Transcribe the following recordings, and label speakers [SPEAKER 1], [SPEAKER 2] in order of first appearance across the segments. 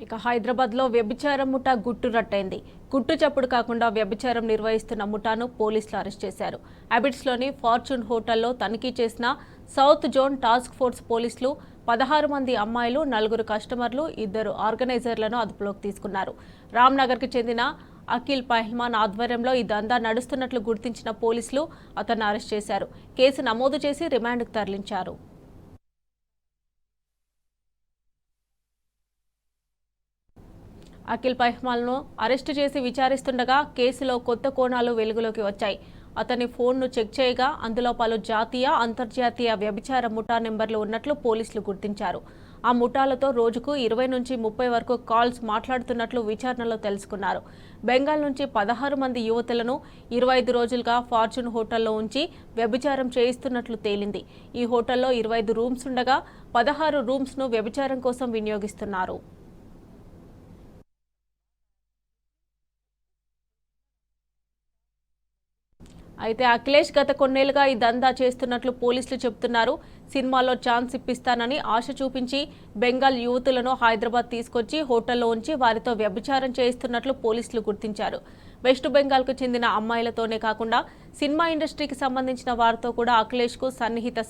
[SPEAKER 1] ఇక హైదరాబాద్లో వ్యభిచారం ముఠా గుట్టు రట్టయింది. గుట్టు చప్పుడు కాకుండా వ్యభిచారం నిర్వహిస్తున్న ముఠాను పోలీసులు అరెస్ట్ చేశారు. అబిడ్స్లోని ఫార్చ్యూన్ హోటల్లో తనిఖీ చేసిన సౌత్ జోన్ టాస్క్ ఫోర్స్ పోలీసులు 16 మంది అమ్మాయిలు, 4 కస్టమర్లు, 2 ఆర్గనైజర్లను అదుపులోకి తీసుకున్నారు. రామ్నగర్కి చెందిన అఖిల్ పహల్మాన్ ఆధ్వర్యంలో ఈ దందా నడుస్తున్నట్లు గుర్తించిన పోలీసులు అతన్ని అరెస్ట్ చేశారు. కేసు నమోదు చేసి రిమాండ్కు తరలించారు. అఖిల్ పహల్మాన్ను అరెస్టు చేసి విచారిస్తుండగా కేసులో కొత్త కోణాలు వెలుగులోకి వచ్చాయి. అతని ఫోన్ను చెక్ చేయగా అందులో పలు జాతీయ, అంతర్జాతీయ వ్యభిచార ముఠా నెంబర్లు ఉన్నట్లు పోలీసులు గుర్తించారు. ఆ ముఠాలతో రోజుకు 20 నుంచి 30 వరకు కాల్స్ మాట్లాడుతున్నట్లు విచారణలో తెలుసుకున్నారు. బెంగాల్ నుంచి 16 మంది యువతులను 25 రోజులుగా ఫార్చ్యూన్ హోటల్లో ఉంచి వ్యభిచారం చేయిస్తున్నట్లు తేలింది. ఈ హోటల్లో 25 రూమ్స్ ఉండగా 16 రూమ్స్ను వ్యభిచారం కోసం వినియోగిస్తున్నారు. అయితే అఖిలేష్ గత కొన్నేళ్లుగా ఈ దందా చేస్తున్నట్లు పోలీసులు చెబుతున్నారు. సినిమాలో ఛాన్స్ ఇప్పిస్తానని ఆశ చూపించి బెంగాల్ యువతులను హైదరాబాద్ తీసుకొచ్చి హోటల్లో ఉంచి వారితో వ్యభిచారం చేయిస్తున్నట్లు పోలీసులు గుర్తించారు. వెస్ట్ బెంగాల్కు చెందిన అమ్మాయిలతోనే కాకుండా సినిమా ఇండస్ట్రీకి సంబంధించిన వారితో కూడా అఖిలేష్కు సన్నిహిత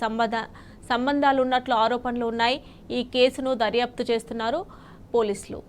[SPEAKER 1] సంబంధాలున్నట్లు ఆరోపణలు ఉన్నాయి. ఈ కేసును దర్యాప్తు చేస్తున్నారు పోలీసులు.